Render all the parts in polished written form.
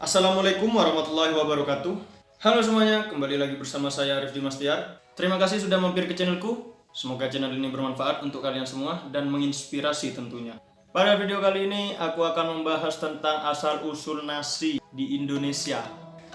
Assalamualaikum warahmatullahi wabarakatuh. Halo semuanya, kembali lagi bersama saya Arif Dimas Tiar. Terima kasih sudah mampir ke channelku. Semoga channel ini bermanfaat untuk kalian semua dan menginspirasi tentunya. Pada video kali ini aku akan membahas tentang asal-usul nasi di Indonesia.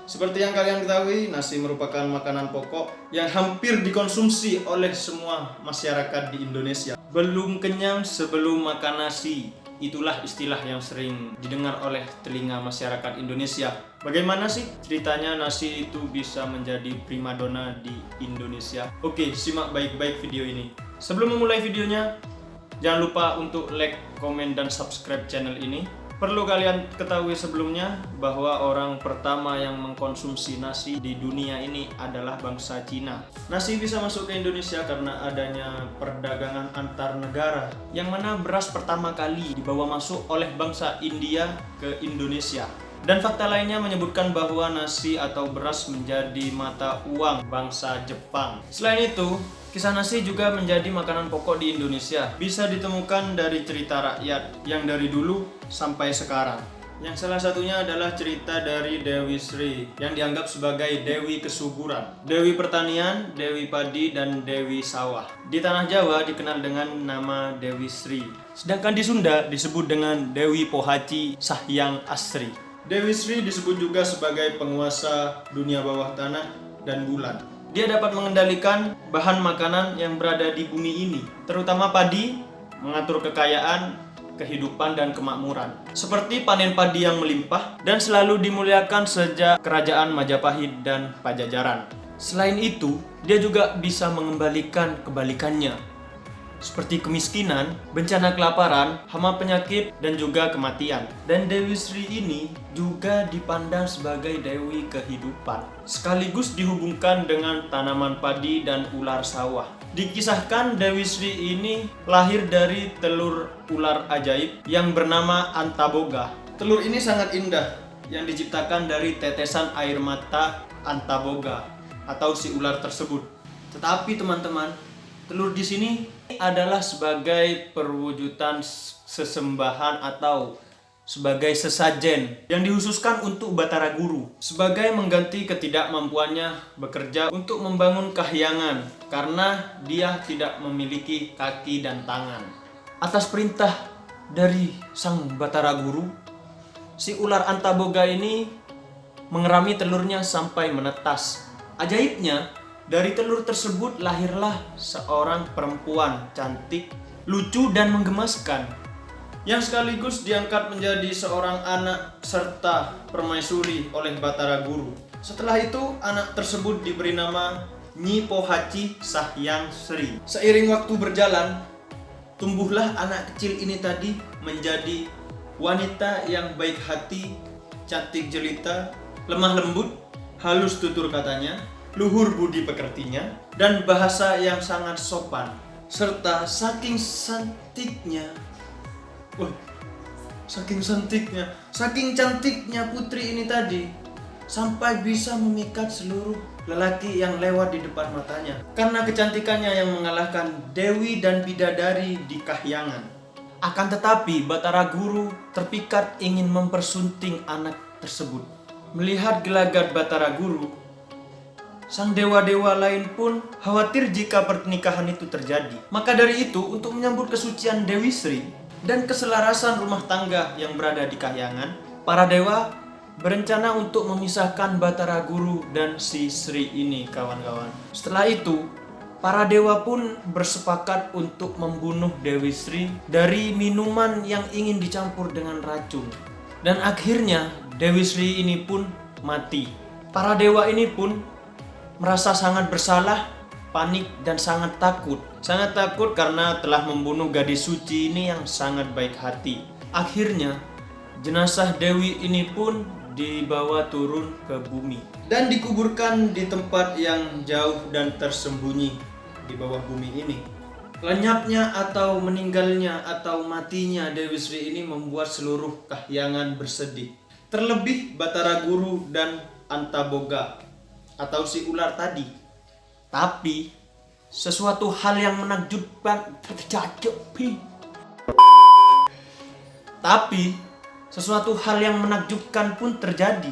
Seperti yang kalian ketahui, nasi merupakan makanan pokok yang hampir dikonsumsi oleh semua masyarakat di Indonesia. Belum kenyang sebelum makan nasi. Itulah istilah yang sering didengar oleh telinga masyarakat Indonesia. Bagaimana sih ceritanya nasi itu bisa menjadi primadona di Indonesia? Oke, simak baik-baik video ini. Sebelum memulai videonya, jangan lupa untuk like, komen, dan subscribe channel ini. Perlu kalian ketahui sebelumnya bahwa orang pertama yang mengkonsumsi nasi di dunia ini adalah bangsa Cina. Nasi bisa masuk ke Indonesia karena adanya perdagangan antar negara, yang mana beras pertama kali dibawa masuk oleh bangsa India ke Indonesia. Dan fakta lainnya menyebutkan bahwa nasi atau beras menjadi mata uang bangsa Jepang. Selain itu, kisah nasi juga menjadi makanan pokok di Indonesia. Bisa ditemukan dari cerita rakyat yang dari dulu sampai sekarang. Yang salah satunya adalah cerita dari Dewi Sri yang dianggap sebagai Dewi Kesuburan, Dewi Pertanian, Dewi Padi, dan Dewi Sawah. Di tanah Jawa dikenal dengan nama Dewi Sri. Sedangkan di Sunda disebut dengan Dewi Pohaci Sahyang Asri. Dewi Sri disebut juga sebagai penguasa dunia bawah tanah dan bulan. Dia dapat mengendalikan bahan makanan yang berada di bumi ini, terutama padi, mengatur kekayaan, kehidupan, dan kemakmuran. Seperti panen padi yang melimpah dan selalu dimuliakan sejak kerajaan Majapahit dan Pajajaran. Selain itu, dia juga bisa mengembalikan kebalikannya, seperti kemiskinan, bencana kelaparan, hama penyakit, dan juga kematian. Dan Dewi Sri ini juga dipandang sebagai Dewi Kehidupan, sekaligus dihubungkan dengan tanaman padi dan ular sawah. Dikisahkan Dewi Sri ini lahir dari telur ular ajaib yang bernama Antaboga. Telur ini sangat indah, yang diciptakan dari tetesan air mata Antaboga atau si ular tersebut. Tetapi teman-teman, telur di sini adalah sebagai perwujudan sesembahan atau sebagai sesajen yang dikhususkan untuk Batara Guru sebagai mengganti ketidakmampuannya bekerja untuk membangun kahyangan karena dia tidak memiliki kaki dan tangan. Atas perintah dari sang Batara Guru, si ular Antaboga ini mengerami telurnya sampai menetas. Ajaibnya, dari telur tersebut lahirlah seorang perempuan cantik, lucu, dan menggemaskan, yang sekaligus diangkat menjadi seorang anak serta permaisuri oleh Batara Guru. Setelah itu, anak tersebut diberi nama Nyi Pohaci Sahyang Sri. Seiring waktu berjalan, tumbuhlah anak kecil ini tadi menjadi wanita yang baik hati, cantik jelita, lemah lembut, halus tutur katanya, luhur budi pekertinya, dan bahasa yang sangat sopan, serta saking cantiknya putri ini tadi, sampai bisa memikat seluruh lelaki yang lewat di depan matanya, karena kecantikannya yang mengalahkan dewi dan bidadari di kahyangan. Akan tetapi Batara Guru terpikat ingin mempersunting anak tersebut. Melihat gelagat Batara Guru, sang dewa-dewa lain pun khawatir jika pernikahan itu terjadi. Maka dari itu, untuk menyambut kesucian Dewi Sri dan keselarasan rumah tangga yang berada di kahyangan, para dewa berencana untuk memisahkan Batara Guru dan si Sri ini, kawan-kawan. Setelah itu, para dewa pun bersepakat untuk membunuh Dewi Sri dari minuman yang ingin dicampur dengan racun. Dan akhirnya Dewi Sri ini pun mati. Para dewa ini pun merasa sangat bersalah, panik, dan sangat takut. Sangat takut karena telah membunuh gadis suci ini yang sangat baik hati. Akhirnya, jenazah Dewi ini pun dibawa turun ke bumi dan dikuburkan di tempat yang jauh dan tersembunyi di bawah bumi ini. Lenyapnya atau meninggalnya atau matinya Dewi Sri ini membuat seluruh kahyangan bersedih. Terlebih Batara Guru dan Antaboga atau si ular tadi. Tapi sesuatu hal yang menakjubkan terjadi. Tapi sesuatu hal yang menakjubkan pun terjadi.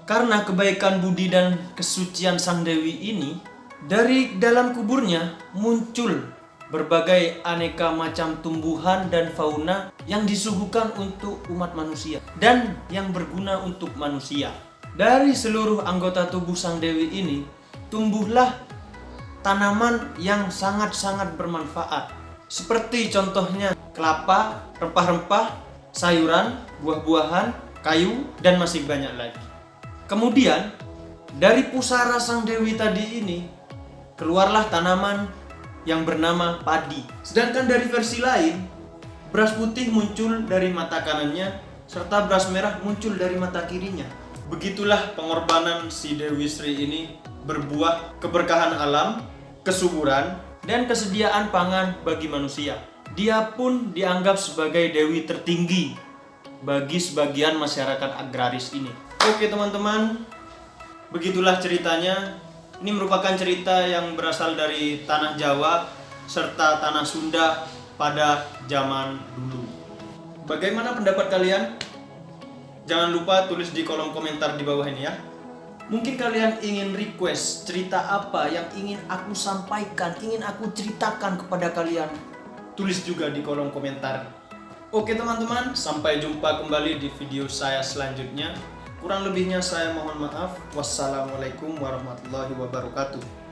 Karena kebaikan budi dan kesucian sang dewi ini, dari dalam kuburnya muncul berbagai aneka macam tumbuhan dan fauna yang disuguhkan untuk umat manusia dan yang berguna untuk manusia. Dari seluruh anggota tubuh sang dewi ini, tumbuhlah tanaman yang sangat-sangat bermanfaat. Seperti contohnya kelapa, rempah-rempah, sayuran, buah-buahan, kayu, dan masih banyak lagi. Kemudian, dari pusara sang dewi tadi ini, keluarlah tanaman yang bernama padi. Sedangkan dari versi lain, beras putih muncul dari mata kanannya, serta beras merah muncul dari mata kirinya. Begitulah pengorbanan si Dewi Sri ini berbuah keberkahan alam, kesuburan, dan kesediaan pangan bagi manusia. Dia pun dianggap sebagai dewi tertinggi bagi sebagian masyarakat agraris ini. Oke teman-teman, begitulah ceritanya. Ini merupakan cerita yang berasal dari tanah Jawa serta tanah Sunda pada zaman dulu. Bagaimana pendapat kalian? Jangan lupa tulis di kolom komentar di bawah ini ya. Mungkin kalian ingin request cerita apa yang ingin aku sampaikan, ingin aku ceritakan kepada kalian. Tulis juga di kolom komentar. Oke teman-teman, sampai jumpa kembali di video saya selanjutnya. Kurang lebihnya saya mohon maaf. Wassalamualaikum warahmatullahi wabarakatuh.